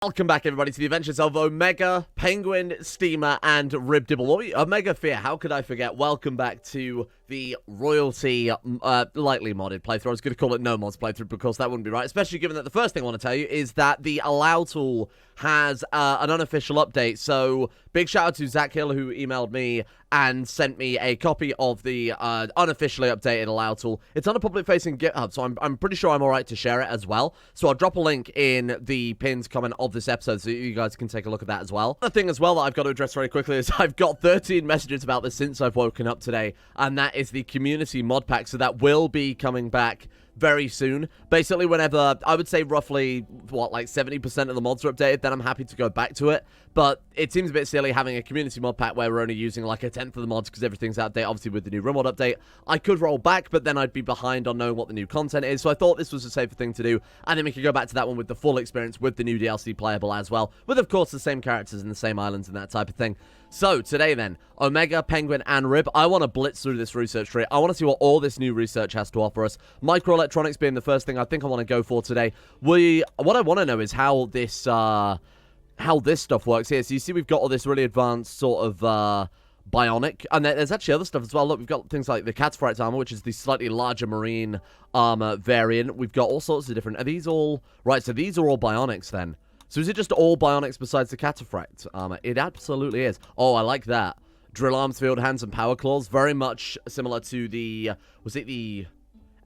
Welcome back, everybody, to the adventures of Omega, Penguin, Steamer, and Ribdibble. Omega Fear, how could I forget? Welcome back to the royalty, lightly modded playthrough. I was going to call it no mods playthrough because that wouldn't be right, especially given that the first thing I want to tell you is that the allow tool has an unofficial update. So big shout out to Zach Hill, who emailed me and sent me a copy of the unofficially updated allow tool. It's on a public-facing GitHub, so I'm pretty sure I'm alright to share it as well. So I'll drop a link in the pinned comment of this episode so you guys can take a look at that as well. Another thing as well that I've got to address very quickly is I've got 13 messages about this since I've woken up today, and that is the community mod pack, so that will be coming back very soon. Basically, whenever, I would say roughly, what, like 70% of the mods are updated, then I'm happy to go back to it. But it seems a bit silly having a community mod pack where we're only using like a 10th of the mods because everything's out of date, obviously with the new Rimworld update. I could roll back, but then I'd be behind on knowing what the new content is, so I thought this was a safer thing to do, and then we could go back to that one with the full experience with the new DLC playable as well, with of course the same characters and the same islands and that type of thing. So, today then, Omega, Penguin, and Rib, I want to blitz through this research tree. I want to see what all this new research has to offer us. Microelectronics being the first thing I think I want to go for today. What I want to know is how this stuff works here. So you see we've got all this really advanced sort of bionic, and there's actually other stuff as well. Look, we've got things like the Cataphract's armor, which is the slightly larger marine armor variant. We've got all sorts of different, are these all, right, so these are all bionics then. So is it just all bionics besides the Cataphract armor? It absolutely is. Oh, I like that. Drill arms, field hands, and power claws. Very much similar to the, was it the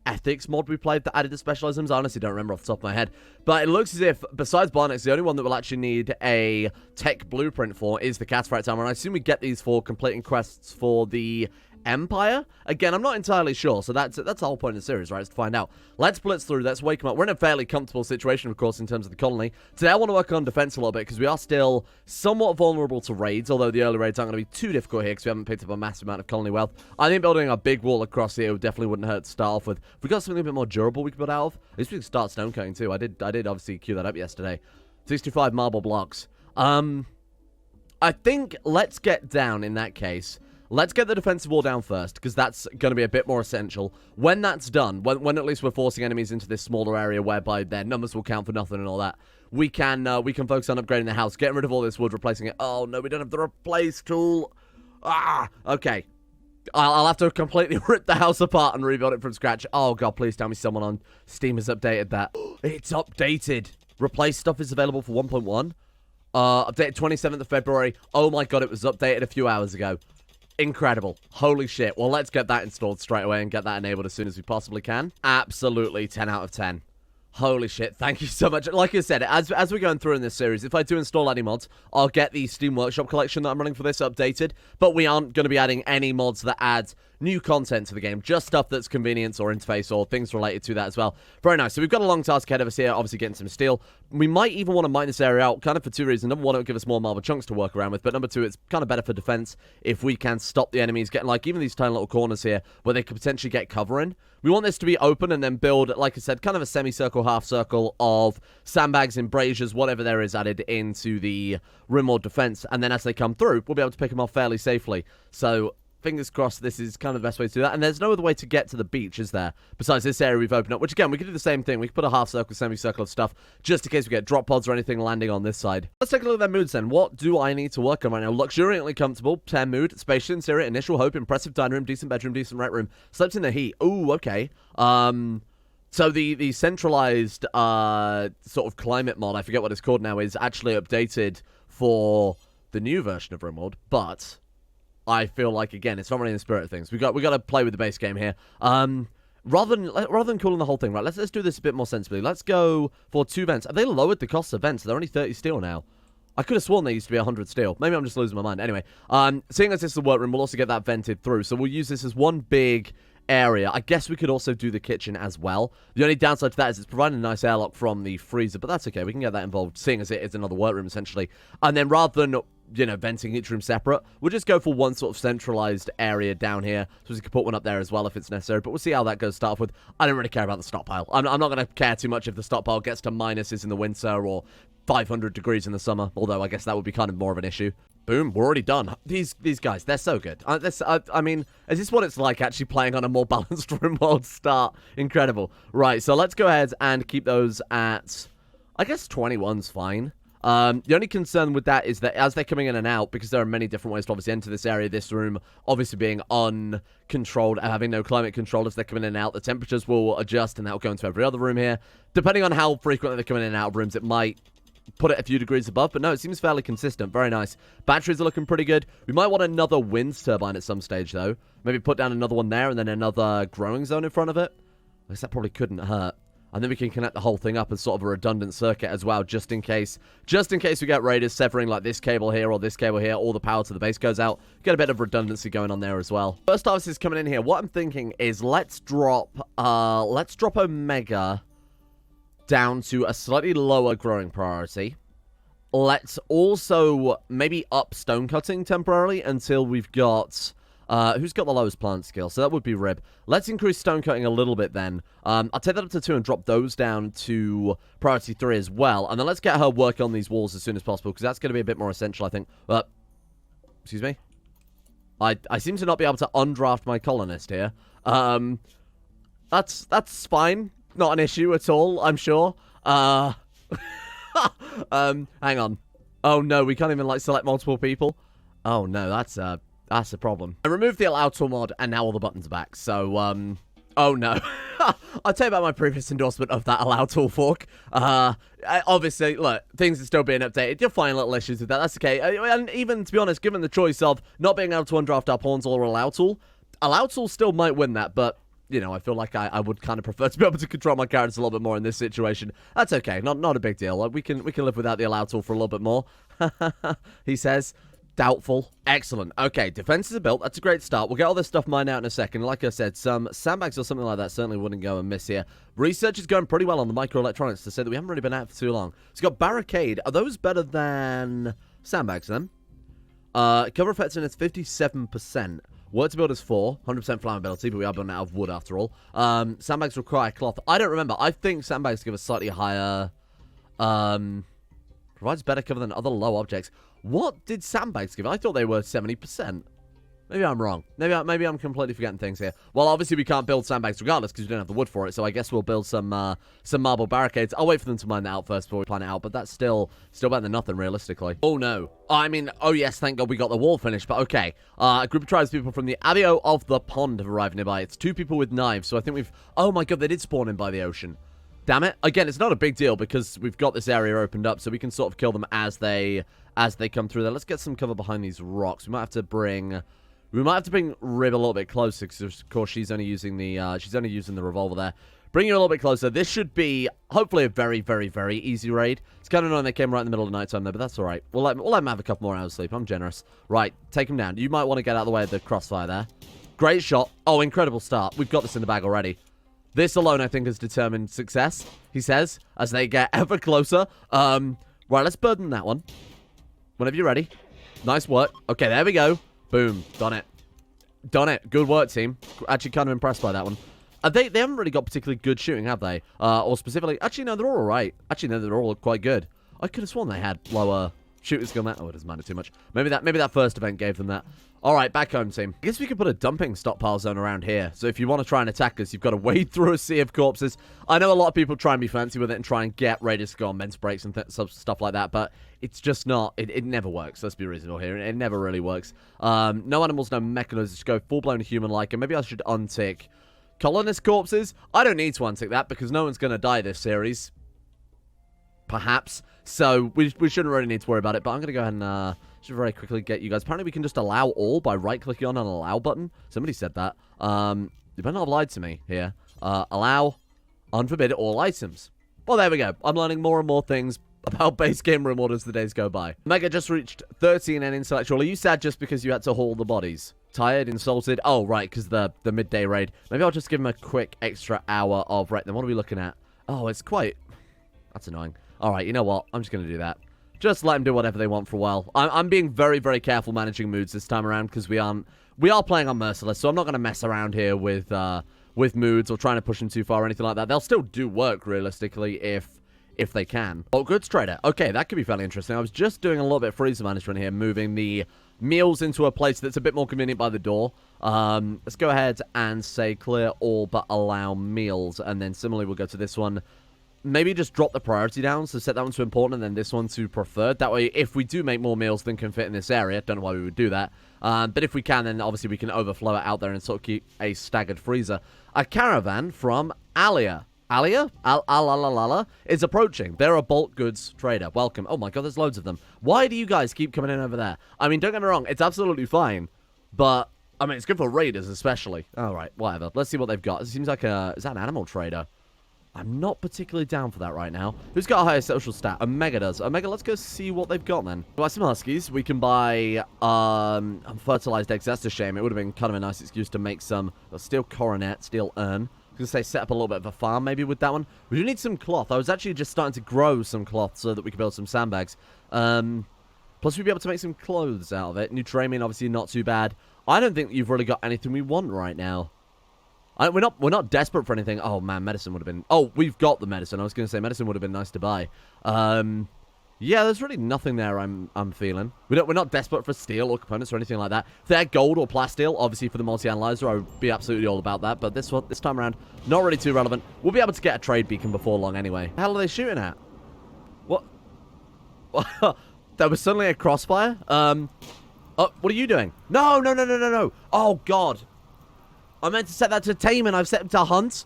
ethics mod we played that added the specialisms? I honestly don't remember off the top of my head. But it looks as if, besides bionics, the only one that we'll actually need a tech blueprint for is the Cataphract armor. And I assume we get these for completing quests for the Empire? Again, I'm not entirely sure, so that's the whole point of the series, right, is to find out. Let's blitz through, let's wake them up. We're in a fairly comfortable situation, of course, in terms of the colony. Today I want to work on defense a little bit, because we are still somewhat vulnerable to raids, although the early raids aren't going to be too difficult here, because we haven't picked up a massive amount of colony wealth. I think building a big wall across here definitely wouldn't hurt to start off with. If we got something a bit more durable we could build out of, at least we can start stone cutting too. I did obviously queue that up yesterday. 65 marble blocks. I think let's get down in that case. Let's get the defensive wall down first, because that's going to be a bit more essential. When that's done, when at least we're forcing enemies into this smaller area whereby their numbers will count for nothing and all that, we can focus on upgrading the house, getting rid of all this wood, replacing it. Oh, no, we don't have the replace tool. Ah, okay. I'll have to completely rip the house apart and rebuild it from scratch. Oh, God, please tell me someone on Steam has updated that. It's updated. Replace stuff is available for 1.1. Updated 27th of February. Oh, my God, it was updated a few hours ago. Incredible. Holy shit. Well, let's get that installed straight away and get that enabled as soon as we possibly can. Absolutely 10 out of 10. Holy shit, thank you so much. Like I said, as we're going through in this series, if I do install any mods, I'll get the Steam Workshop collection that I'm running for this updated, but we aren't going to be adding any mods that add new content to the game, just stuff that's convenience or interface or things related to that as well. Very nice. So we've got a long task ahead of us here, obviously getting some steel. We might even want to mine this area out, kind of for two reasons. Number one, it'll give us more marble chunks to work around with, but number two, it's kind of better for defense if we can stop the enemies getting, like, even these tiny little corners here where they could potentially get cover in. We want this to be open and then build, like I said, kind of a semicircle, half circle of sandbags, embrasures, whatever there is added into the Rimworld defense. And then as they come through, we'll be able to pick them off fairly safely. So fingers crossed this is kind of the best way to do that. And there's no other way to get to the beach, is there? Besides this area we've opened up, which again, we could do the same thing. We could put a half circle, semicircle of stuff, just in case we get drop pods or anything landing on this side. Let's take a look at their moods then. What do I need to work on right now? Luxuriantly comfortable, 10 mood, spacious, interior, initial hope, impressive dining room, decent bedroom, decent rec room, slept in the heat. Ooh, okay. So the centralized sort of climate mod, I forget what it's called now, is actually updated for the new version of Rimworld, but I feel like, again, it's not really in the spirit of things. We got to play with the base game here. Rather than cooling the whole thing, right, let's do this a bit more sensibly. Let's go for 2 vents. Have they lowered the cost of vents? They're only 30 steel now. I could have sworn they used to be 100 steel. Maybe I'm just losing my mind. Anyway, seeing as this is the workroom, we'll also get that vented through. So we'll use this as one big area. I guess we could also do the kitchen as well. The only downside to that is it's providing a nice airlock from the freezer, but that's okay. We can get that involved, seeing as it is another workroom, essentially. And then rather than, you know, venting each room separate, we'll just go for one sort of centralized area down here. So we can put one up there as well if it's necessary, but we'll see how that goes to start with. I don't really care about the stockpile. I'm not going to care too much if the stockpile gets to minuses in the winter or 500 degrees in the summer, although I guess that would be kind of more of an issue. Boom, we're already done. These guys, they're so good. I mean, is this what it's like actually playing on a more balanced Rimworld start? Incredible. Right, so let's go ahead and keep those at, I guess 21's fine. The only concern with that is that as they're coming in and out, because there are many different ways to obviously enter this area, this room obviously being uncontrolled and having no climate control, as they're coming in and out, the temperatures will adjust and that will go into every other room here. Depending on how frequently they're coming in and out of rooms, it might put it a few degrees above, but no, it seems fairly consistent. Very nice. Batteries are looking pretty good. We might want another wind turbine at some stage, though. Maybe put down another one there and then another growing zone in front of it. I guess that probably couldn't hurt. And then we can connect the whole thing up as sort of a redundant circuit as well, just in case we get raiders severing like this cable here or this cable here, or the power to the base goes out. Get a bit of redundancy going on there as well. First harvest is coming in here. What I'm thinking is let's drop Omega down to a slightly lower growing priority. Let's also maybe up stone cutting temporarily until we've got... who's got the lowest plant skill? So that would be Rib. Let's increase stone cutting a little bit then. I'll take that up to 2 and drop those down to priority 3 as well. And then let's get her working on these walls as soon as possible, because that's going to be a bit more essential, I think. Excuse me? I seem to not be able to undraft my colonist here. That's fine. Not an issue at all, I'm sure. Hang on. Oh, no, we can't even, like, select multiple people. Oh, no, that's a problem. I removed the allow tool mod, and now all the buttons are back. So, oh, no. I'll tell you about my previous endorsement of that allow tool fork. Obviously, look, things are still being updated. You'll find little issues with that. That's okay. And even, to be honest, given the choice of not being able to undraft our pawns or allow tool still might win that, but... You know, I feel like I would kind of prefer to be able to control my characters a little bit more in this situation. That's okay. Not a big deal. We can live without the allow tool for a little bit more. He says. Doubtful. Excellent. Okay, defenses are built. That's a great start. We'll get all this stuff mined out in a second. Like I said, some sandbags or something like that certainly wouldn't go amiss here. Research is going pretty well on the microelectronics to say that we haven't really been out for too long. It's got barricade. Are those better than sandbags then? Cover effectiveness 57%. Work to build is 4, 100% flammability, but we are building out of wood after all. Sandbags require cloth. I don't remember. I think sandbags give a slightly higher... provides better cover than other low objects. What did sandbags give? I thought they were 70%. Maybe I'm wrong. Maybe I'm completely forgetting things here. Well, obviously we can't build sandbags regardless because we don't have the wood for it, so I guess we'll build some marble barricades. I'll wait for them to mine that out first before we plan it out, but that's still better than nothing, realistically. Oh, no. I mean, oh, yes, thank God we got the wall finished, but okay. A group of tribespeople from the Abbey of the Pond have arrived nearby. It's 2 people with knives, so I think we've... Oh, my God, they did spawn in by the ocean. Damn it. Again, it's not a big deal because we've got this area opened up, so we can sort of kill them as they come through there. Let's get some cover behind these rocks. We might have to bring Rib a little bit closer because, of course, she's only using the revolver there. Bring you a little bit closer. This should be, hopefully, a very, very, very easy raid. It's kind of annoying they came right in the middle of the night time, though, but that's all right. We'll let them have a couple more hours of sleep. I'm generous. Right, take him down. You might want to get out of the way of the crossfire there. Great shot. Oh, incredible start. We've got this in the bag already. This alone, I think, has determined success, he says, as they get ever closer. Right, let's burden that one. Whenever you're ready. Nice work. Okay, there we go. Boom. Done it. Done it. Good work, team. Actually, kind of impressed by that one. They haven't really got particularly good shooting, have they? Or specifically... Actually, no, they're all right. Actually, no, they're all quite good. I could have sworn they had lower shooting skill than that. Oh, it doesn't matter too much. Maybe that first event gave them that. All right, back home, team. I guess we could put a dumping stockpile zone around here. So if you want to try and attack us, you've got to wade through a sea of corpses. I know a lot of people try and be fancy with it and try and get raiders to go on men's breaks and stuff like that, but it's just not... It never works. Let's be reasonable here. It never really works. No animals, no mechanisms. Just go full-blown human-like, and maybe I should untick colonist corpses. I don't need to untick that because no one's going to die this series. Perhaps. So we shouldn't really need to worry about it, but I'm going to go ahead and... Should very quickly get you guys. Apparently, we can just allow all by right-clicking on an allow button. Somebody said that. You better not have lied to me here. Allow, unforbid all items. Well, there we go. I'm learning more and more things about base game Rimworld as the days go by. Mega just reached 13 and intellectual. Are you sad just because you had to haul the bodies? Tired, insulted? Oh, right, because the midday raid. Maybe I'll just give him a quick extra hour of... Right, then what are we looking at? Oh, it's quite... That's annoying. All right, you know what? I'm just going to do that. Just let them do whatever they want for a while. I'm being very, very careful managing moods this time around because we are playing on Merciless, so I'm not going to mess around here with moods or trying to push them too far or anything like that. They'll still do work realistically if they can. Oh, goods trader. Okay, that could be fairly interesting. I was just doing a little bit of freezer management here, moving the meals into a place that's a bit more convenient by the door. Let's go ahead and say clear all but allow meals, and then similarly we'll go to this one. maybe just drop the priority down, so set that one to important and then this one to preferred. That way, if we do make more meals than can fit in this area, don't know why we would do that, but if we can, then obviously we can overflow it out there and sort of keep a staggered freezer. A caravan from Alia. Alia? Alalala is approaching. They're a bulk goods trader. Welcome. Oh my god, there's loads of them. Why do you guys keep coming in over there? I mean, don't get me wrong, it's absolutely fine, but I mean, it's good for raiders especially. Alright, whatever. Let's see what they've got. It seems like is that an animal trader? I'm not particularly down for that right now. Who's got a higher social stat? Omega does. Omega, let's go see what they've got then. Buy some huskies. We can buy fertilized eggs. That's a shame. It would have been kind of a nice excuse to make some steel coronet, steel urn. I was going to say set up a little bit of a farm maybe with that one. We do need some cloth. I was actually just starting to grow some cloth so that we could build some sandbags. Plus we'd be able to make some clothes out of it. Nutramian, obviously not too bad. I don't think you've really got anything we want right now. We're not desperate for anything. Oh man, medicine would have been... Oh, we've got the medicine. I was going to say medicine would have been nice to buy. Yeah, there's really nothing there I'm feeling. We're not desperate for steel or components or anything like that. If they're gold or plasteel, obviously for the multi-analyzer, I would be absolutely all about that. But this time around, not really too relevant. We'll be able to get a trade beacon before long anyway. The hell are they shooting at? What? There was suddenly a crossfire? Oh, what are you doing? No. Oh, God. I meant to set that to tame and I've set him to hunt.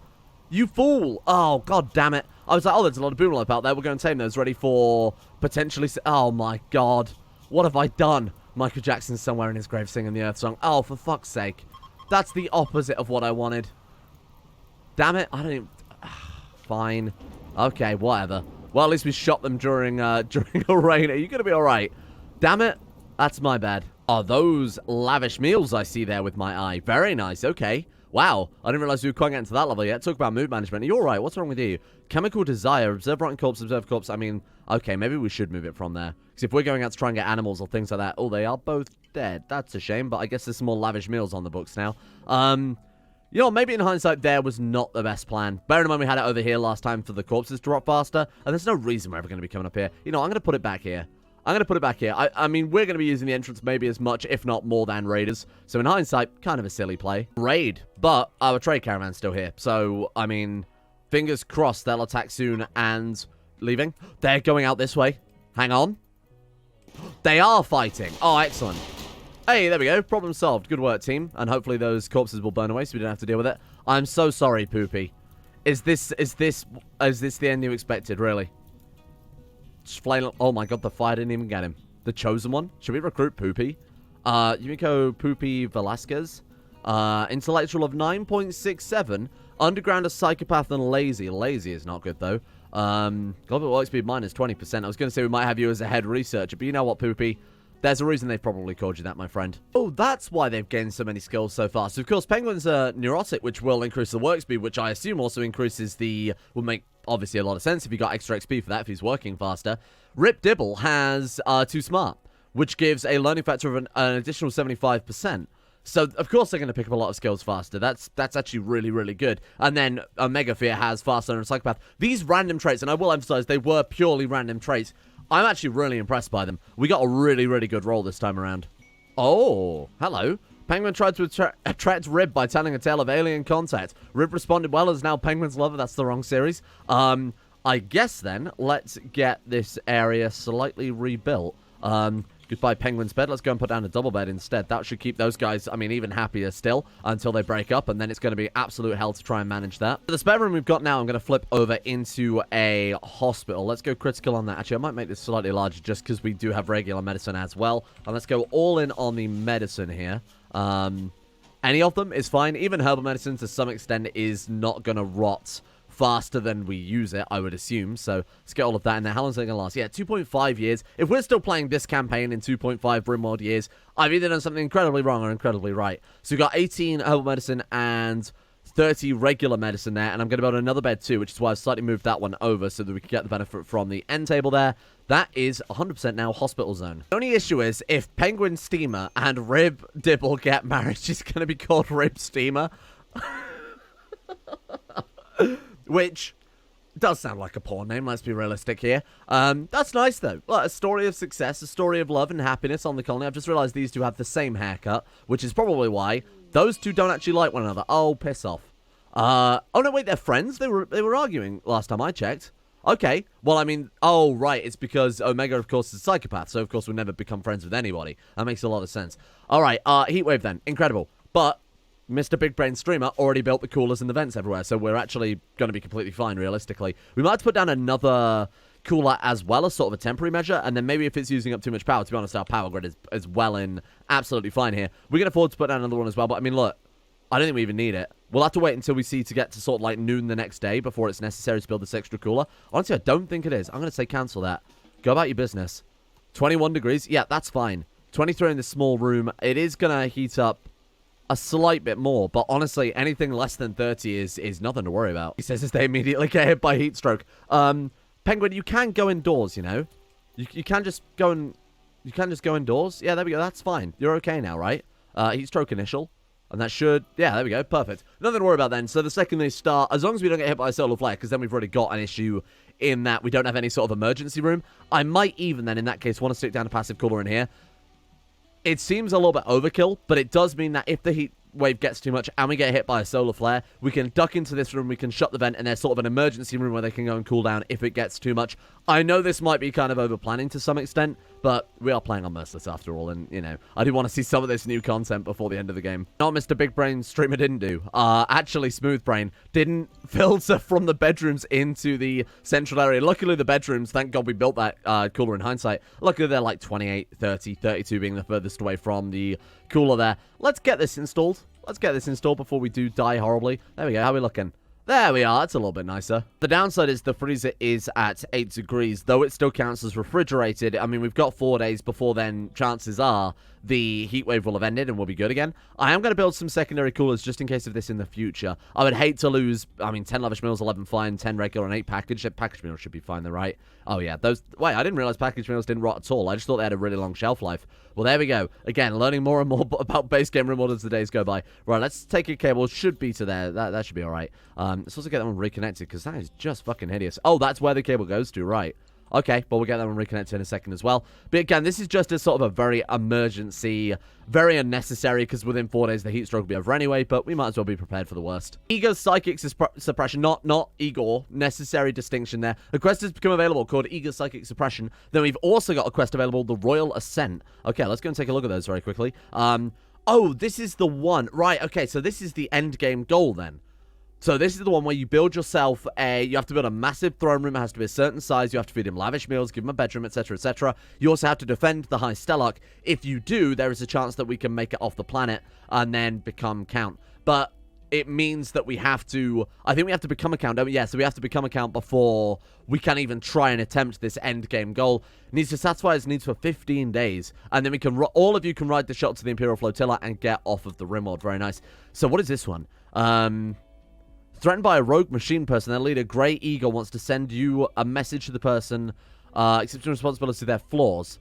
You fool. Oh, god damn it. I was like, oh, there's a lot of boomlife out there. We're going to tame those, ready for potentially... Oh, my god. What have I done? Michael Jackson's somewhere in his grave singing the Earth song. Oh, for fuck's sake. That's the opposite of what I wanted. Damn it. I don't even... Fine. Okay, whatever. Well, at least we shot them during a rain. Are you going to be alright? Damn it. That's my bad. Oh, those lavish meals I see there with my eye. Very nice. Okay. Wow, I didn't realize we were quite getting to that level yet. Talk about mood management. Are you alright? What's wrong with you? Chemical desire. Observe rotten corpse, observe corpse. I mean, okay, maybe we should move it from there. Because if we're going out to try and get animals or things like that... Oh, they are both dead. That's a shame, but I guess there's some more lavish meals on the books now. You know, maybe in hindsight, there was not the best plan. Bear in mind we had it over here last time for the corpses to drop faster. And there's no reason we're ever going to be coming up here. You know, I'm going to put it back here. I mean, we're going to be using the entrance maybe as much, if not more than raiders. So in hindsight, kind of a silly play. Raid, but our trade caravan's still here. So, I mean, fingers crossed they'll attack soon and leaving. They're going out this way. Hang on. They are fighting. Oh, excellent. Hey, there we go. Problem solved. Good work, team. And hopefully those corpses will burn away so we don't have to deal with it. I'm so sorry, Poopy. Is this the end you expected, really? Flailing. Oh my god, the fire didn't even get him. The chosen one. Should we recruit Poopy? Yumiko Poopy Velasquez. Intellectual of 9.67. Underground, a psychopath, and lazy. Lazy is not good, though. Global work speed minus 20%. I was going to say we might have you as a head researcher, but you know what, Poopy? There's a reason they've probably called you that, my friend. Oh, that's why they've gained so many skills so far. So, of course, Penguin's neurotic, which will increase the work speed, which I assume also increases the... will make, obviously, a lot of sense if you got extra XP for that, if he's working faster. Rip Dibble has Too Smart, which gives a learning factor of an additional 75%. So, of course, they're going to pick up a lot of skills faster. That's actually really, really good. And then Omega Fear has Fast Learner and Psychopath. These random traits, and I will emphasize, they were purely random traits. I'm actually really impressed by them. We got a really, really good roll this time around. Oh, hello. Penguin tried to attract Rib by telling a tale of alien contact. Rib responded well as now Penguin's lover. That's the wrong series. I guess then, let's get this area slightly rebuilt. Goodbye, Penguin's bed. Let's go and put down a double bed instead. That should keep those guys, I mean, even happier still until they break up, and then it's going to be absolute hell to try and manage that. The spare room we've got now, I'm going to flip over into a hospital. Let's go critical on that. Actually, I might make this slightly larger just because we do have regular medicine as well. And let's go all in on the medicine here. Any of them is fine. Even herbal medicine, to some extent, is not going to rot faster than we use it, I would assume. So let's get all of that in there. How long is it going to last? Yeah, 2.5 years. If we're still playing this campaign in 2.5 Rimworld years, I've either done something incredibly wrong or incredibly right. So we've got 18 herbal medicine and 30 regular medicine there, and I'm going to build another bed too, which is why I've slightly moved that one over so that we can get the benefit from the end table there. That is 100% now hospital zone. The only issue is if Penguin Steamer and Rib Dibble get married, she's going to be called Rib Steamer. Which does sound like a porn name, let's be realistic here. That's nice, though. Well, a story of success, a story of love and happiness on the colony. I've just realized these two have the same haircut, which is probably why those two don't actually like one another. Oh, piss off. Oh, no, wait, they're friends? They were arguing last time I checked. Okay, well, I mean, oh, right, it's because Omega, of course, is a psychopath, so, of course, we'll never become friends with anybody. That makes a lot of sense. All right, Heatwave, then. Incredible. But Mr. Big Brain Streamer already built the coolers and the vents everywhere, so we're actually going to be completely fine, realistically. We might have to put down another cooler as well as sort of a temporary measure, and then maybe if it's using up too much power, to be honest, our power grid is well in absolutely fine here. We can afford to put down another one as well, but, I mean, look, I don't think we even need it. We'll have to wait until we see to get to sort of like noon the next day before it's necessary to build this extra cooler. Honestly, I don't think it is. I'm going to say cancel that. Go about your business. 21 degrees. Yeah, that's fine. 23 in this small room. It is going to heat up a slight bit more, but honestly, anything less than 30 is nothing to worry about. He says as they immediately get hit by heat stroke. Penguin, you can go indoors, you know? You can just go and... You can just go indoors? Yeah, there we go. That's fine. You're okay now, right? Heat stroke initial. And that should... Yeah, there we go. Perfect. Nothing to worry about then. So the second they start, as long as we don't get hit by a solar flare, because then we've already got an issue in that we don't have any sort of emergency room. I might even then, in that case, want to stick down a passive cooler in here. It seems a little bit overkill, but it does mean that if the heat wave gets too much and we get hit by a solar flare, we can duck into this room, we can shut the vent, and there's sort of an emergency room where they can go and cool down if it gets too much. I know this might be kind of over-planning to some extent, but we are playing on Merciless after all, and, you know, I do want to see some of this new content before the end of the game. Not Mr. Big Brain Streamer didn't do. Actually, Smooth Brain didn't filter from the bedrooms into the central area. Luckily, the bedrooms, thank God we built that cooler in hindsight. Luckily, they're like 28, 30, 32 being the furthest away from the cooler there. Let's get this installed. Let's get this installed before we do die horribly. There we go. How are we looking? There we are. That's a little bit nicer. The downside is the freezer is at 8 degrees, though it still counts as refrigerated. I mean, we've got 4 days before then. Chances are the heat wave will have ended and we'll be good again. I am going to build some secondary coolers just in case of this in the future. I would hate to lose, I mean, 10 lavish meals, 11 fine, 10 regular, and 8 package. Package meals should be fine, though, right? Oh, yeah. Those. Wait, I didn't realize package meals didn't rot at all. I just thought they had a really long shelf life. Well, there we go. Again, learning more and more about base game Rimworld as the days go by. Right, let's take a cable. It should be to there. That should be all right. Let's also get that one reconnected because that is just fucking hideous. Oh, that's where the cable goes to, right. Okay, well, we'll get that one reconnected in a second as well. But again, this is just a sort of a very emergency, very unnecessary, because within 4 days the heat stroke will be over anyway, but we might as well be prepared for the worst. Ego's Psychic Suppression, not Igor, necessary distinction there. A quest has become available called Ego's Psychic Suppression. Then we've also got a quest available, the Royal Ascent. Okay, let's go and take a look at those very quickly. Oh, this is the one. Right, okay, so this is the end game goal then. So this is the one where you build yourself you have to build a massive throne room. It has to be a certain size. You have to feed him lavish meals, give him a bedroom, etc., etc. You also have to defend the High Stellarch. If you do, there is a chance that we can make it off the planet and then become Count. But it means that we have to, I think we have to become a Count, don't we? Yeah, so we have to become a Count before we can even try and attempt this end game goal. It needs to satisfy its needs for 15 days. And then we can, all of you can ride the shot to the Imperial Flotilla and get off of the Rimworld. Very nice. So what is this one? Threatened by a rogue machine person, their leader, Grey Eagle, wants to send you a message to the person, accepting responsibility for their flaws.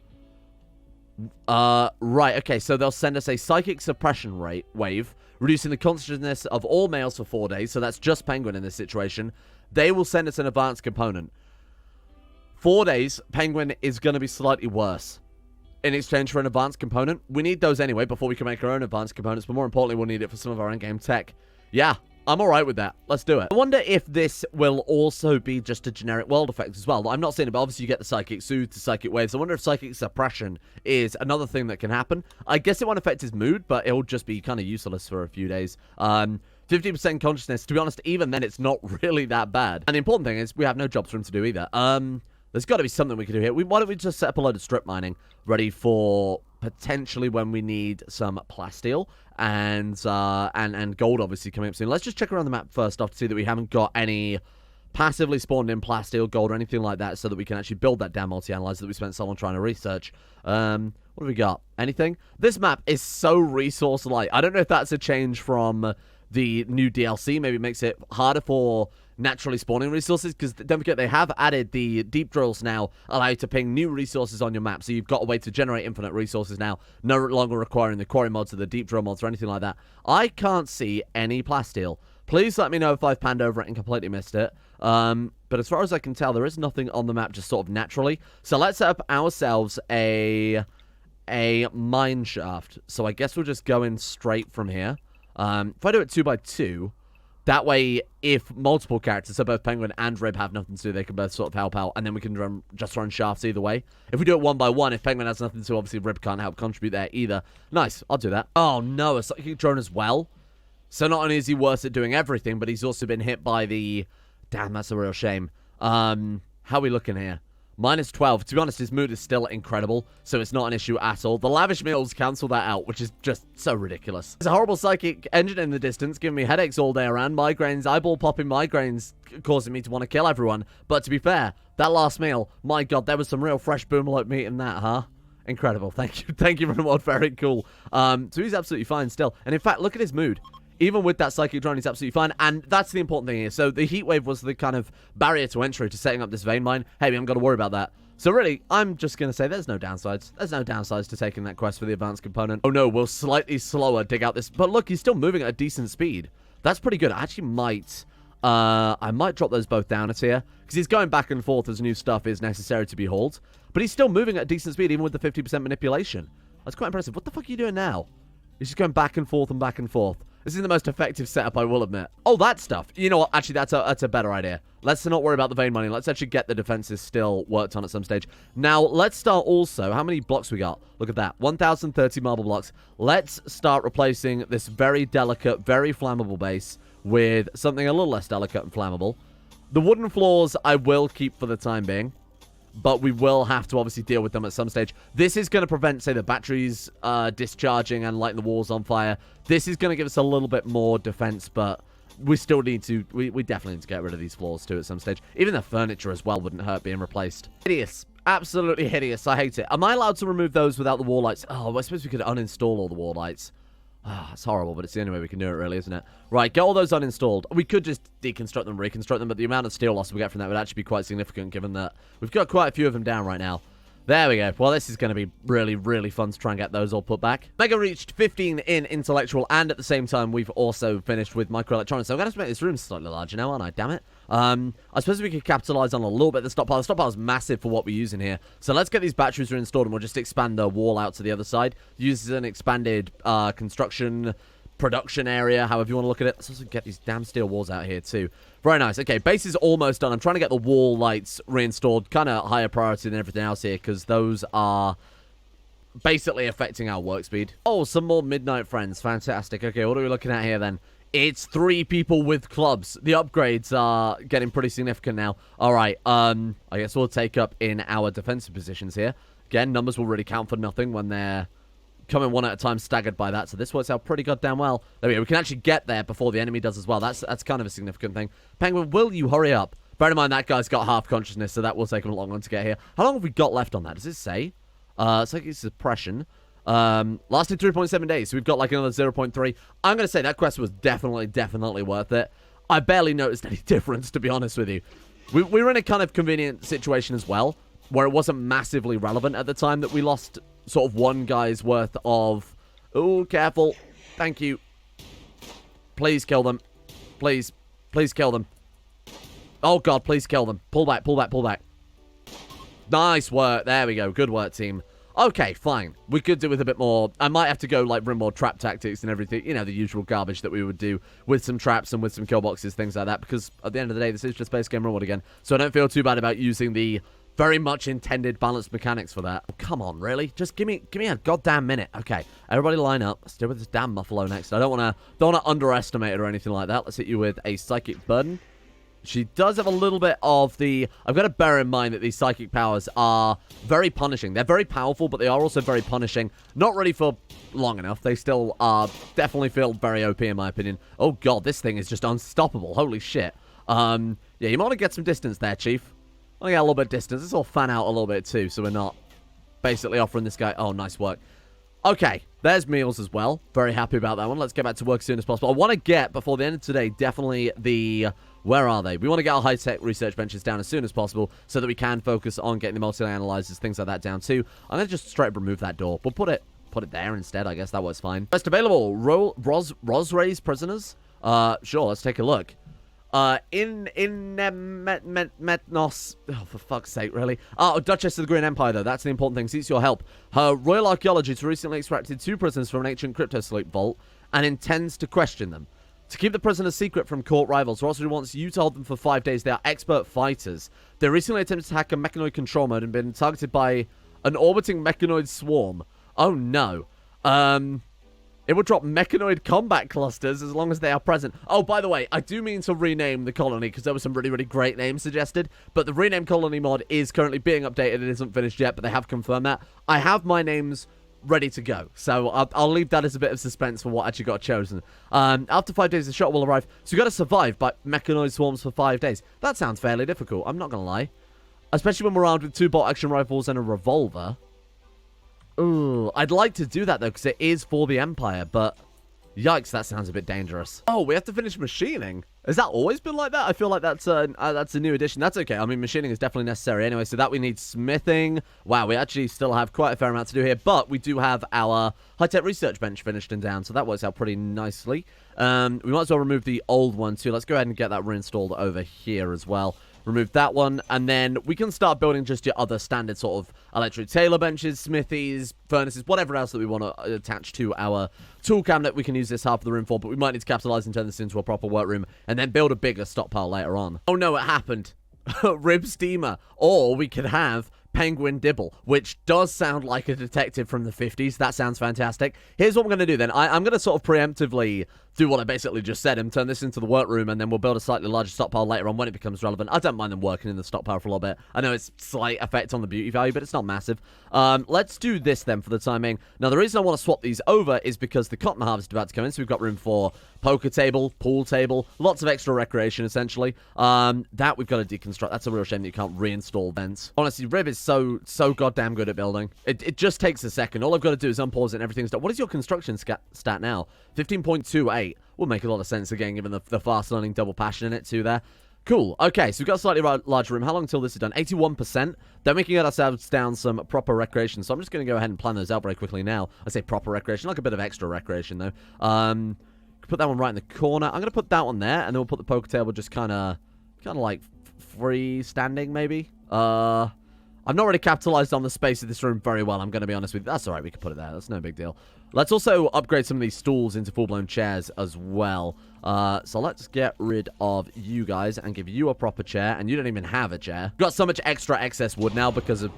Right, okay, so they'll send us a psychic suppression wave, reducing the consciousness of all males for 4 days, so that's just Penguin in this situation. They will send us an advanced component. 4 days, Penguin is going to be slightly worse. In exchange for an advanced component, we need those anyway before we can make our own advanced components, but more importantly, we'll need it for some of our endgame tech. Yeah. I'm alright with that. Let's do it. I wonder if this will also be just a generic world effect as well. I'm not saying it, but obviously you get the psychic soothe, the psychic waves. I wonder if psychic suppression is another thing that can happen. I guess it won't affect his mood, but it'll just be kind of useless for a few days. 50% consciousness. To be honest, even then, it's not really that bad. And the important thing is we have no jobs for him to do either. There's got to be something we can do here. Why don't we just set up a load of strip mining ready for potentially when we need some plasteel and gold obviously coming up soon. Let's just check around the map first off to see that we haven't got any passively spawned in plasteel, gold, or anything like that so that we can actually build that damn multi-analyzer that we spent so long trying to research. What have we got? Anything? This map is so resource light. I don't know if that's a change from the new DLC. Maybe it makes it harder for naturally spawning resources, because don't forget they have added the deep drills now, allow you to ping new resources on your map, so you've got a way to generate infinite resources now, no longer requiring the quarry mods or the deep drill mods or anything like that. I can't see any plasteel. Please let me know if I've panned over it and completely missed it. But as far as I can tell, there is nothing on the map just sort of naturally. So let's set up ourselves a mine shaft. So I guess we'll just go in straight from here. If I do it 2 by 2, That way, if multiple characters, so both Penguin and Rib have nothing to do, they can both sort of help out, and then we can just run shafts either way. If we do it one by one, if Penguin has nothing to do, obviously Rib can't help contribute there either. Nice, I'll do that. Oh no, a psychic drone as well. So not only is he worse at doing everything, but he's also been hit by the... Damn, that's a real shame. How are we looking here? -12. To be honest, his mood is still incredible, so it's not an issue at all. The lavish meals cancel that out, which is just so ridiculous. There's a horrible psychic engine in the distance, giving me headaches all day around, migraines, eyeball-popping migraines, causing me to want to kill everyone. But to be fair, that last meal, my god, there was some real fresh boomalope meat in that, huh? Incredible. Thank you. Thank you, Rimworld. Very cool. So he's absolutely fine still. And in fact, look at his mood. Even with that psychic drone, he's absolutely fine. And that's the important thing here. So the Heatwave was the kind of barrier to entry to setting up this vein mine. Hey, we haven't got to worry about that. So really, I'm just going to say there's no downsides. There's no downsides to taking that quest for the advanced component. Oh no, we'll slightly slower dig out this. But look, he's still moving at a decent speed. That's pretty good. I actually might... I might drop those both down a tier. Because he's going back and forth as new stuff is necessary to be hauled. But he's still moving at a decent speed, even with the 50% manipulation. That's quite impressive. What the fuck are you doing now? He's just going back and forth and back and forth. This is the most effective setup, I will admit. Oh, that stuff. You know what? Actually, that's a better idea. Let's not worry about the vein mining. Let's actually get the defenses still worked on at some stage. Now, let's start also... How many blocks we got? Look at that. 1,030 marble blocks. Let's start replacing this very delicate, very flammable base with something a little less delicate and flammable. The wooden floors I will keep for the time being, but we will have to obviously deal with them at some stage. This is going to prevent, say, the batteries discharging and lighting the walls on fire. This is going to give us a little bit more defense, but we still need to... We definitely need to get rid of these floors, too, at some stage. Even the furniture as well wouldn't hurt being replaced. Hideous. Absolutely hideous. I hate it. Am I allowed to remove those without the wall lights? Oh, I suppose we could uninstall all the wall lights. Ah, it's horrible, but it's the only way we can do it, really, isn't it? Right, get all those uninstalled. We could just deconstruct them, reconstruct them, but the amount of steel loss we get from that would actually be quite significant, given that we've got quite a few of them down right now. There we go. Well, this is going to be really, really fun to try and get those all put back. Mega reached 15 in intellectual, and at the same time, we've also finished with microelectronics. So I'm going to have to make this room slightly larger now, aren't I? Damn it. I suppose we could capitalize on a little bit of the stockpile. The stockpile is massive for what we're using here. So let's get these batteries reinstalled, and we'll just expand the wall out to the other side. Use an expanded construction... production area, however you want to look at it. Let's also get these damn steel walls out here too. Very nice. Okay, base is almost done. I'm trying to get the wall lights reinstalled. Kind of higher priority than everything else here, because those are basically affecting our work speed. Oh, some more midnight friends. Fantastic. Okay, what are we looking at here then? It's 3 people with clubs. The upgrades are getting pretty significant now. All right, I guess we'll take up in our defensive positions here. Again, numbers will really count for nothing when they're coming one at a time, staggered by that. So this works out pretty goddamn well. There we go. We can actually get there before the enemy does as well. That's kind of a significant thing. Penguin, will you hurry up? Bear in mind, that guy's got half consciousness, so that will take him a long one to get here. How long have we got left on that? Does it say? Psychic suppression. Lasted 3.7 days, so we've got like another 0.3. I'm going to say that quest was definitely worth it. I barely noticed any difference, to be honest with you. We were in a kind of convenient situation as well, where it wasn't massively relevant at the time that we lost sort of one guy's worth of... Oh, careful. Thank you. Please kill them. Please. Please kill them. Oh, God, please kill them. Pull back, pull back, pull back. Nice work. There we go. Good work, team. Okay, fine. We could do with a bit more... I might have to go, like, Rimworld trap tactics and everything. You know, the usual garbage that we would do with some traps and with some kill boxes, things like that. Because at the end of the day, this is just base game Rimworld again. So I don't feel too bad about using the... very much intended balanced mechanics for that. Oh, come on, really? Just give me a goddamn minute. Okay, everybody line up. Let's deal with this damn Muffalo next. I don't want to underestimate it or anything like that. Let's hit you with a psychic burden. She does have a little bit of the... I've got to bear in mind that these psychic powers are very punishing. They're very powerful, but they are also very punishing. Not really for long enough. They still are definitely feel very OP in my opinion. Oh god, this thing is just unstoppable. Holy shit. Yeah, you might want to get some distance there, Chief. I want to get a little bit of distance. Let's all fan out a little bit too, so we're not basically offering this guy... Oh, nice work. Okay, there's meals as well. Very happy about that one. Let's get back to work as soon as possible. I want to get, before the end of today, definitely the... Where are they? We want to get our high-tech research benches down as soon as possible so that we can focus on getting the multi-layer analyzers, things like that down too. I'm going to just straight up remove that door. We'll put it there instead, I guess. That works fine. Best available. Rosray's prisoners? Sure, let's take a look. Metnos. Oh, for fuck's sake, really. Oh, Duchess of the Green Empire, though. That's the important thing. Seeks your help. Her royal archaeologist recently extracted 2 prisoners from an ancient crypto sleep vault and intends to question them. To keep the prisoners secret from court rivals, Rosary wants you to hold them for 5 days. They are expert fighters. They recently attempted to hack a mechanoid control mode and been targeted by an orbiting mechanoid swarm. Oh no. It would drop mechanoid combat clusters as long as they are present. Oh, by the way, I do mean to rename the colony because there were some really, really great names suggested. But the rename colony mod is currently being updated. It isn't finished yet, but they have confirmed that. I have my names ready to go. So I'll leave that as a bit of suspense for what actually got chosen. After 5 days, the shot will arrive. So you got to survive by mechanoid swarms for 5 days. That sounds fairly difficult. I'm not going to lie. Especially when we're armed with 2 bolt action rifles and a revolver. Ooh, I'd like to do that, though, because it is for the Empire, but yikes, that sounds a bit dangerous. Oh, we have to finish machining. Has that always been like that? I feel like that's a new addition. That's okay. I mean, machining is definitely necessary anyway, so that we need smithing. Wow, we actually still have quite a fair amount to do here, but we do have our high-tech research bench finished and down, so that works out pretty nicely. We might as well remove the old one, too. Let's go ahead and get that reinstalled over here as well. Remove that one, and then we can start building just your other standard sort of electric tailor benches, smithies, furnaces, whatever else that we want to attach to our tool cabinet. We can use this half of the room for, but we might need to capitalize and turn this into a proper workroom, and then build a bigger stockpile later on. Oh no, it happened. Rib steamer. Or we could have Penguin Dibble, which does sound like a detective from the 50s. That sounds fantastic. Here's what we're going to do then. I'm going to sort of preemptively do what I basically just said and turn this into the workroom, and then we'll build a slightly larger stockpile later on when it becomes relevant. I don't mind them working in the stockpile for a little bit. I know it's slight effect on the beauty value, but it's not massive. Let's do this then for the time being. Now, the reason I want to swap these over is because the cotton harvest is about to come in, so we've got room for poker table, pool table, lots of extra recreation, essentially. That we've got to deconstruct. That's a real shame that you can't reinstall vents. Honestly, Rib is so goddamn good at building. It just takes a second. All I've got to do is unpause it and everything's done. What is your construction stat now? 15.28. Will make a lot of sense again, given the fast-learning double passion in it, too, there. Cool. Okay, so we've got a slightly larger room. How long until this is done? 81%. Then we can get ourselves down some proper recreation. So I'm just going to go ahead and plan those out very quickly now. I say proper recreation, like a bit of extra recreation, though. Put that one right in the corner. I'm going to put that one there, and then we'll put the poker table just kind of like freestanding, maybe. I've not really capitalized on the space of this room very well, I'm going to be honest with you. That's all right, we can put it there. That's no big deal. Let's also upgrade some of these stools into full-blown chairs as well. So let's get rid of you guys and give you a proper chair, and you don't even have a chair. Got so much extra excess wood now because of...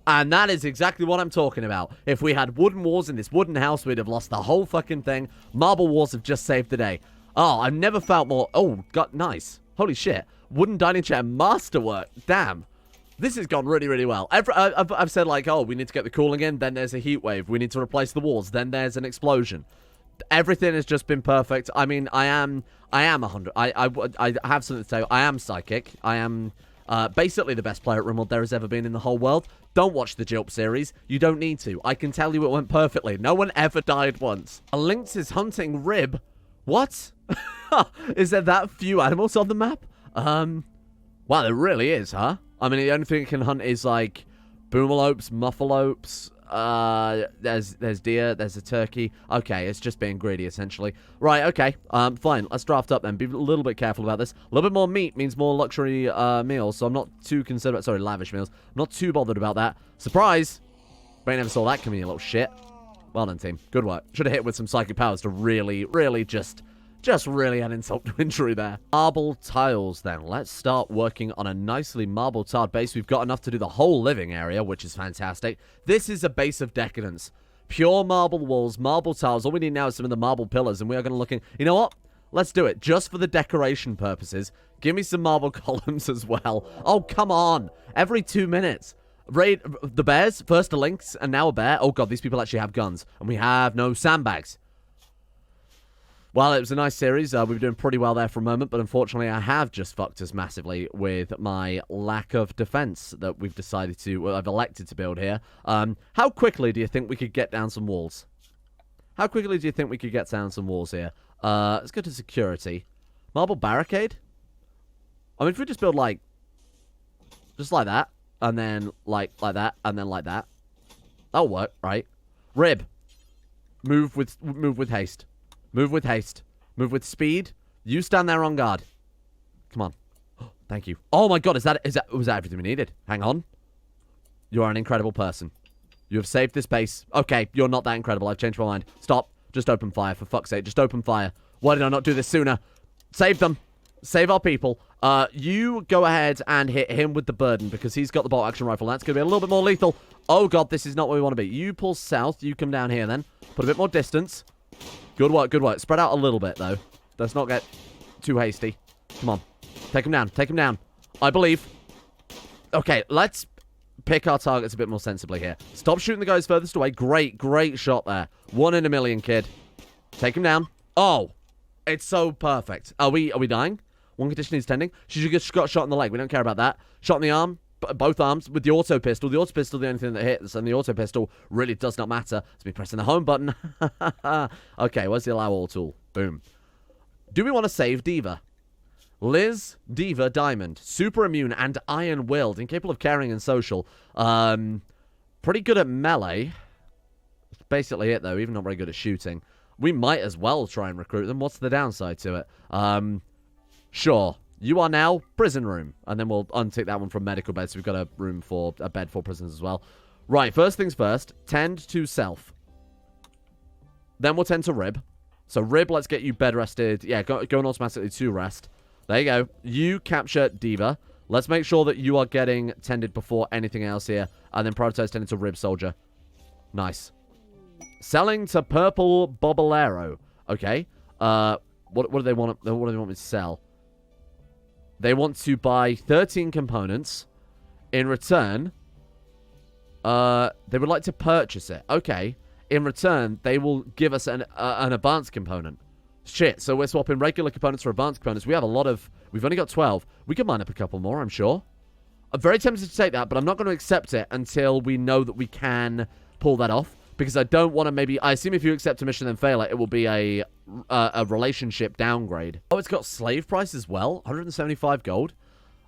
And that is exactly what I'm talking about. If we had wooden walls in this wooden house, we'd have lost the whole fucking thing. Marble walls have just saved the day. Oh, I've never felt more... Oh, God, nice. Holy shit. Wooden dining chair masterwork. Damn. This has gone really, really well. I've said, like, oh, we need to get the cooling in, then there's a heat wave. We need to replace the walls, then there's an explosion. Everything has just been perfect. I mean, I am 100. I have something to say. I am psychic. I am basically the best player at Rimworld there has ever been in the whole world. Don't watch the Jilp series. You don't need to. I can tell you it went perfectly. No one ever died once. A lynx is hunting Rib. What? Is there that few animals on the map? Wow, there really is, huh? I mean, the only thing it can hunt is, like, boomalopes, muffalopes, there's deer, there's a turkey. Okay, it's just being greedy, essentially. Right, okay, fine. Let's draft up then. Be a little bit careful about this. A little bit more meat means more luxury meals, so I'm not too concerned about... Sorry, lavish meals. I'm not too bothered about that. Surprise! Brain never saw that coming, you little shit. Well done, team. Good work. Should have hit with some psychic powers to really, really just really add insult to injury there. Marble tiles, then. Let's start working on a nicely marble-tiled base. We've got enough to do the whole living area, which is fantastic. This is a base of decadence. Pure marble walls, marble tiles. All we need now is some of the marble pillars, and we are going to look in... You know what? Let's do it. Just for the decoration purposes. Give me some marble columns as well. Oh, come on. Every 2 minutes. Raid the bears. First a lynx, and now a bear. Oh, God, these people actually have guns. And we have no sandbags. Well, it was a nice series. We were doing pretty well there for a moment, but unfortunately I have just fucked us massively with my lack of defense that we've decided to, well, I've elected to build here. How quickly do you think we could get down some walls? How quickly do you think we could get down some walls here? Let's go to security. Marble barricade? I mean, if we just build, like, just like that, and then, like that, and then like that. That'll work, right? Rib. Move with haste. Move with haste. Move with speed. You stand there on guard. Come on. Thank you. Oh my God, was that everything we needed? Hang on. You are an incredible person. You have saved this base. Okay, you're not that incredible. I've changed my mind. Stop. Just open fire, for fuck's sake. Just open fire. Why did I not do this sooner? Save them. Save our people. You go ahead and hit him with the burden because he's got the bolt action rifle. That's going to be a little bit more lethal. Oh, God, this is not where we want to be. You pull south. You come down here then. Put a bit more distance. Good work, good work. Spread out a little bit, though. Let's not get too hasty. Come on. Take him down. Take him down. I believe. Okay, let's pick our targets a bit more sensibly here. Stop shooting the guys furthest away. Great, great shot there. 1 in a million, kid. Take him down. Oh, it's so perfect. Are we dying? One condition needs tending. She just got shot in the leg. We don't care about that. Shot in the arm. Both arms with the auto pistol. The auto pistol, the only thing that hits, and the auto pistol really does not matter. It's me pressing the home button. Okay, where's the allow all tool? Boom. Do we want to save Diva? Liz, Diva, Diamond, super immune and iron-willed, incapable of caring and social. Pretty good at melee. That's basically it, though. Even not very good at shooting. We might as well try and recruit them. What's the downside to it? Sure. You are now prison room. And then we'll untick that one from medical bed. So we've got a bed for prisoners as well. Right, first things first. Tend to self. Then we'll tend to Rib. So Rib, let's get you bed rested. Yeah, going automatically to rest. There you go. You capture Diva. Let's make sure that you are getting tended before anything else here. And then prioritize tending to Rib Soldier. Nice. Selling to Purple Bobolero. Okay. What do they want? What do they want me to sell? They want to buy 13 components. In return, they would like to purchase it. Okay. In return, they will give us an advanced component. Shit, so we're swapping regular components for advanced components. We have a lot of... We've only got 12. We could mine up a couple more, I'm sure. I'm very tempted to take that, but I'm not going to accept it until we know that we can pull that off. Because I don't want to maybe... I assume if you accept a mission and fail it, it will be a relationship downgrade. Oh, it's got slave price as well. 175 gold.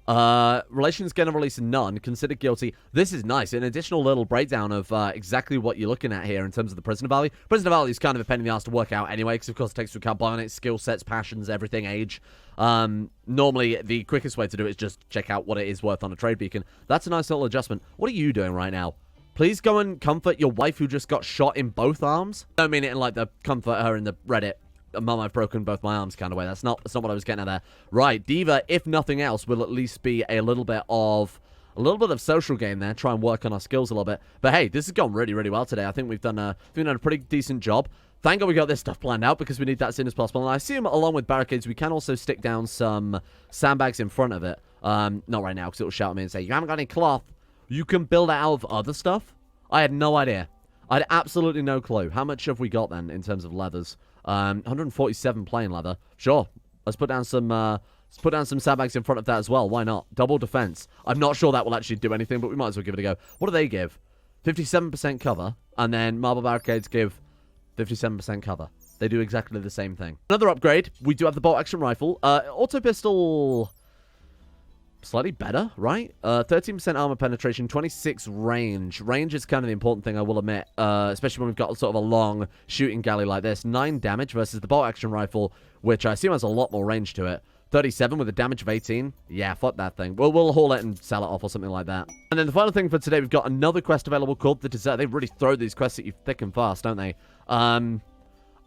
Relations gonna release none. Considered guilty. This is nice. An additional little breakdown of exactly what you're looking at here in terms of the prisoner value. Prisoner value is kind of a pain in the ass to work out anyway, because of course it takes into account biotics, skill sets, passions, everything, age. Normally the quickest way to do it is just check out what it is worth on a trade beacon. That's a nice little adjustment. What are you doing right now? Please go and comfort your wife who just got shot in both arms. I don't mean it in like the comfort her in the Reddit. Mum, I've broken both my arms kind of way. That's not what I was getting at there. Right, Diva, if nothing else, will at least be a little bit of social game there. Try and work on our skills a little bit. But hey, this has gone really, really well today. I think we've done a pretty decent job. Thank God we got this stuff planned out because we need that as soon as possible. And I assume along with barricades, we can also stick down some sandbags in front of it. Not right now because it'll shout at me and say, you haven't got any cloth. You can build it out of other stuff? I had no idea. I had absolutely no clue. How much have we got then in terms of leathers? 147 plain leather. Sure. Let's put down some sandbags in front of that as well. Why not? Double defense. I'm not sure that will actually do anything, but we might as well give it a go. What do they give? 57% cover, and then marble barricades give 57% cover. They do exactly the same thing. Another upgrade. We do have the bolt action rifle. Auto pistol... slightly better, right? 13% armor penetration, 26 range. Range is kind of the important thing, I will admit, especially when we've got sort of a long shooting galley like this. 9 damage versus the bolt action rifle, which I assume has a lot more range to it. 37 with a damage of 18. Yeah, fuck that thing. We'll haul it and sell it off or something like that. And then the final thing for today, we've got another quest available called The Dessert. They really throw these quests at you thick and fast, don't they?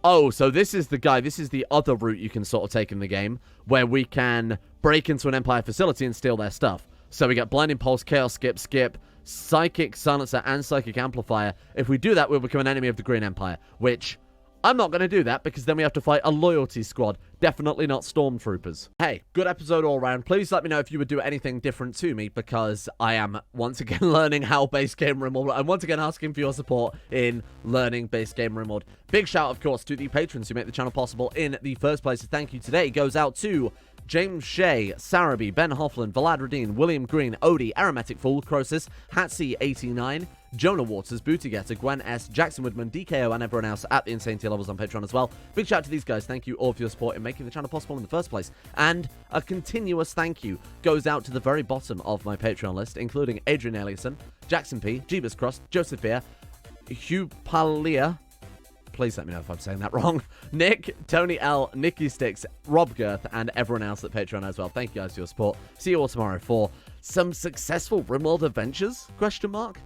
Oh, so this is the guy. This is the other route you can sort of take in the game, where we can break into an Empire facility and steal their stuff. So we get Blinding Pulse, Chaos Skip, Psychic Silencer, and Psychic Amplifier. If we do that, we'll become an enemy of the Green Empire, which... I'm not going to do that because then we have to fight a loyalty squad. Definitely not stormtroopers. Hey, good episode all around. Please let me know if you would do anything different to me because I am once again learning how base game Rimworld. I'm once again asking for your support in learning base game Rimworld. Big shout, of course, to the patrons who make the channel possible in the first place. Thank you today goes out to James Shea, Sarabi, Ben Hoffland, Vlad Radine, William Green, Odie, Aromatic Fool, Crosis, Hatsi89, Jonah Waters, Booty Getter, Gwen S, Jackson Woodman, DKO, and everyone else at the insane tier levels on Patreon as well. Big shout out to these guys. Thank you all for your support in making the channel possible in the first place. And a continuous thank you goes out to the very bottom of my Patreon list, including Adrian Eliasson, Jackson P, Jeebus Cross, Joseph Beer, Hugh Palia. Please let me know if I'm saying that wrong. Nick, Tony L, Nicky Sticks, Rob Girth, and everyone else at Patreon as well. Thank you guys for your support. See you all tomorrow for some successful Rimworld adventures? Question mark.